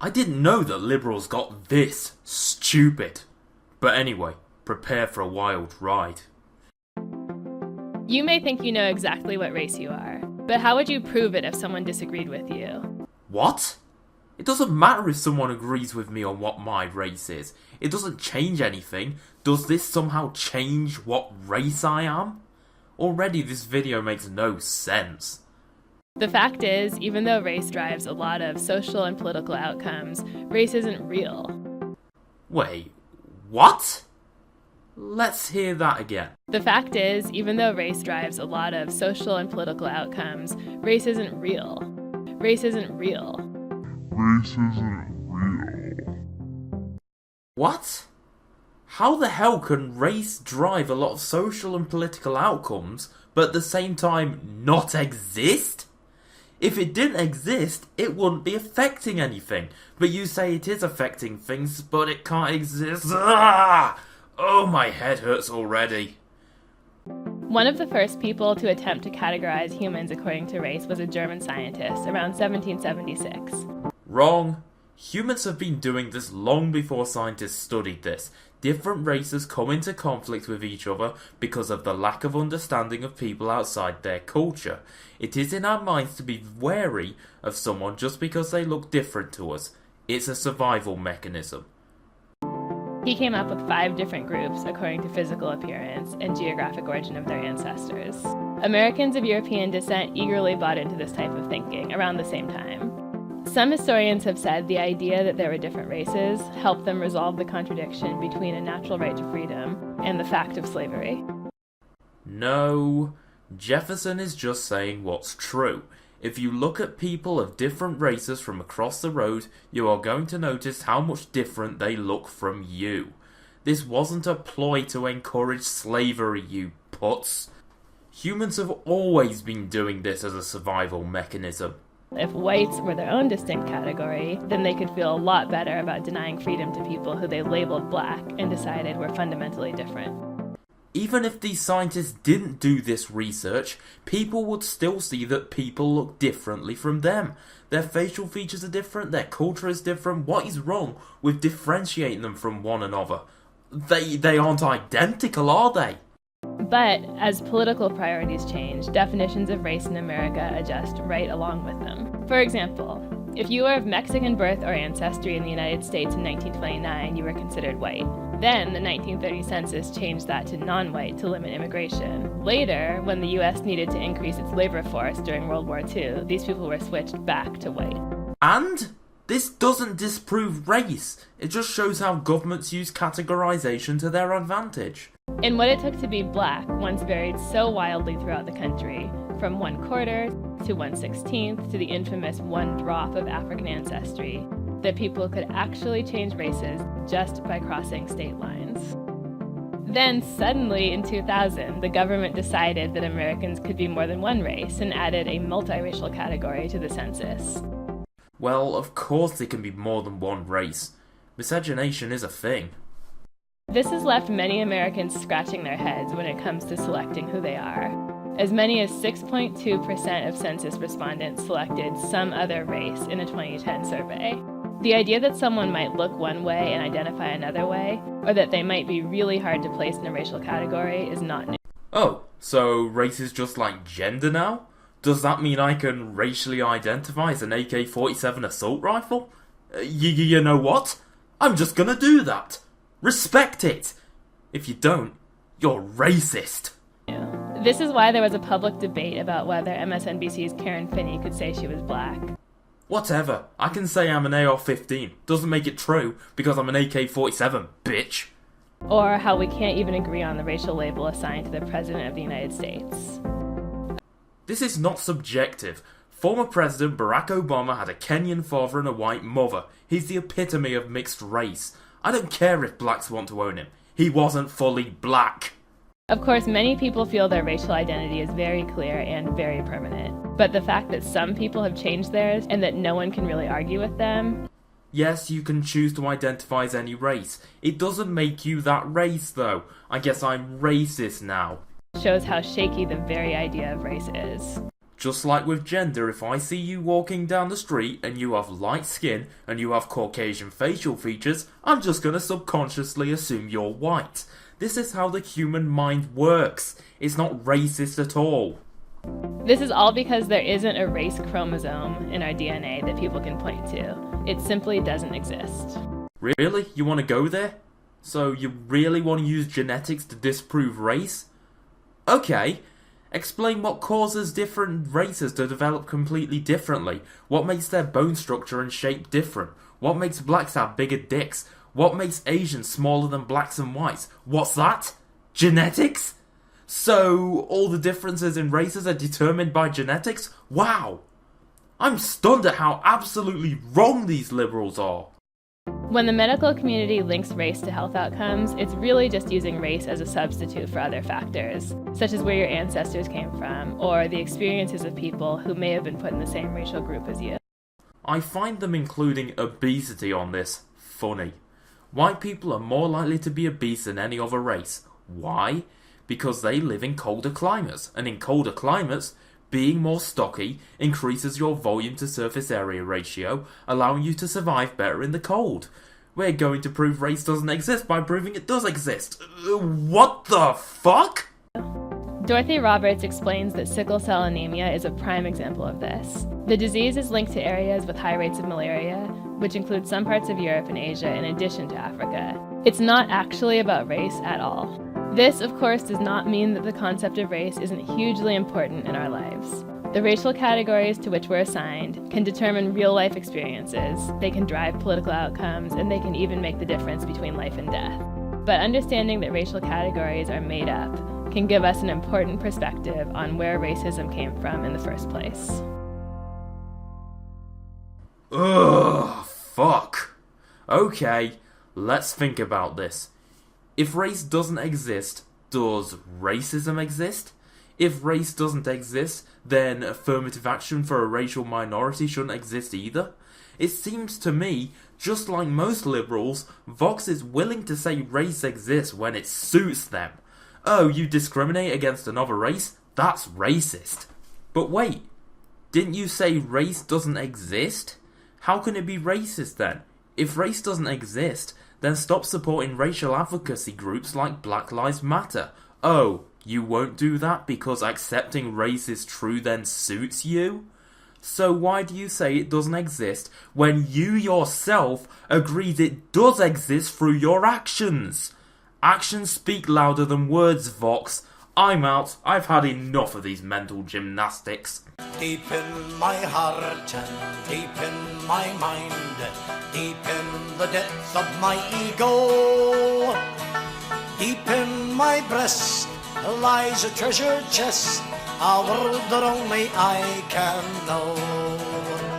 I didn't know that liberals got this stupid. But anyway, prepare for a wild ride. You may think you know exactly what race you are, but how would you prove it if someone disagreed with you? What? It doesn't matter if someone agrees with me on what my race is. It doesn't change anything. Does this somehow change what race I am? Already this video makes no sense. The fact is, even though race drives a lot of social and political outcomes, race isn't real. Wait, what? Let's hear that again. The fact is, even though race drives a lot of social and political outcomes, race isn't real. Race isn't real. Race isn't real. What? How the hell can race drive a lot of social and political outcomes, but at the same time not exist? If it didn't exist, it wouldn't be affecting anything. But you say it is affecting things, but it can't exist. Ah! Oh, my head hurts already. One of the first people to attempt to categorize humans according to race was a German scientist around 1776. Wrong. Humans have been doing this long before scientists studied this. Different races come into conflict with each other because of the lack of understanding of people outside their culture. It is in our minds to be wary of someone just because they look different to us. It's a survival mechanism. He came up with 5 different groups according to physical appearance and geographic origin of their ancestors. Americans of European descent eagerly bought into this type of thinking around the same time. Some historians have said the idea that there were different races helped them resolve the contradiction between a natural right to freedom and the fact of slavery. No, Jefferson is just saying what's true. If you look at people of different races from across the road, you are going to notice how much different they look from you. This wasn't a ploy to encourage slavery, you putz. Humans have always been doing this as a survival mechanism. If whites were their own distinct category, then they could feel a lot better about denying freedom to people who they labeled black and decided were fundamentally different. Even if these scientists didn't do this research, people would still see that people look differently from them. Their facial features are different, their culture is different. What is wrong with differentiating them from one another? They aren't identical, are they? But as political priorities change, definitions of race in America adjust right along with them. For example, if you were of Mexican birth or ancestry in the United States in 1929, you were considered white. Then, the 1930 census changed that to non-white to limit immigration. Later, when the U.S. needed to increase its labor force during World War II, these people were switched back to white. And this doesn't disprove race. It just shows how governments use categorization to their advantage. And what it took to be black once varied so wildly throughout the country, from 1/4 to 1/16 to the infamous 1 drop of African ancestry, that people could actually change races just by crossing state lines. Then suddenly in 2000, the government decided that Americans could be more than one race and added a multiracial category to the census. Well, of course there can be more than one race. Miscegenation is a thing. This has left many Americans scratching their heads when it comes to selecting who they are. As many as 6.2% of census respondents selected some other race in a 2010 survey. The idea that someone might look one way and identify another way, or that they might be really hard to place in a racial category, is not new. Oh, so race is just like gender now? Does that mean I can racially identify as an AK-47 assault rifle? You know what? I'm just gonna do that. Respect it. If you don't, you're racist. This is why there was a public debate about whether MSNBC's Karen Finney could say she was black. Whatever. I can say I'm an AR-15. Doesn't make it true because I'm an AK-47, bitch. Or how we can't even agree on the racial label assigned to the President of the United States. This is not subjective. Former President Barack Obama had a Kenyan father and a white mother. He's the epitome of mixed race. I don't care if blacks want to own him. He wasn't fully black. Of course, many people feel their racial identity is very clear and very permanent. But the fact that some people have changed theirs and that no one can really argue with them... Yes, you can choose to identify as any race. It doesn't make you that race, though. I guess I'm racist now. shows how shaky the very idea of race is. Just like with gender, if I see you walking down the street and you have light skin and you have Caucasian facial features, I'm just gonna subconsciously assume you're white. This is how the human mind works. It's not racist at all. This is all because there isn't a race chromosome in our DNA that people can point to. It simply doesn't exist. Really? You want to go there? So you really want to use genetics to disprove race? Okay. Explain what causes different races to develop completely differently. What makes their bone structure and shape different? What makes blacks have bigger dicks? What makes Asians smaller than blacks and whites? What's that? Genetics? So, all the differences in races are determined by genetics? Wow! I'm stunned at how absolutely wrong these liberals are. When the medical community links race to health outcomes, it's really just using race as a substitute for other factors, such as where your ancestors came from, or the experiences of people who may have been put in the same racial group as you. I find them including obesity on this funny. White people are more likely to be obese than any other race. Why? Because they live in colder climates, and in colder climates, being more stocky increases your volume to surface area ratio, allowing you to survive better in the cold. We're going to prove race doesn't exist by proving it does exist. What the fuck? Dorothy Roberts explains that sickle cell anemia is a prime example of this. The disease is linked to areas with high rates of malaria, which include some parts of Europe and Asia in addition to Africa. It's not actually about race at all. This, of course, does not mean that the concept of race isn't hugely important in our lives. The racial categories to which we're assigned can determine real-life experiences, they can drive political outcomes, and they can even make the difference between life and death. But understanding that racial categories are made up can give us an important perspective on where racism came from in the first place. Ugh, fuck. Okay, let's think about this. If race doesn't exist, does racism exist? If race doesn't exist, then affirmative action for a racial minority shouldn't exist either? It seems to me, just like most liberals, Vox is willing to say race exists when it suits them. Oh, you discriminate against another race? That's racist. But wait, didn't you say race doesn't exist? How can it be racist then? If race doesn't exist, then stop supporting racial advocacy groups like Black Lives Matter. Oh, you won't do that because accepting race is true then suits you? So why do you say it doesn't exist when you yourself agreed it does exist through your actions? Actions speak louder than words, Vox. I'm out. I've had enough of these mental gymnastics. Deep in my heart and deep in my mind, deep in the depths of my ego, deep in my breast lies a treasure chest, a world that only I can know.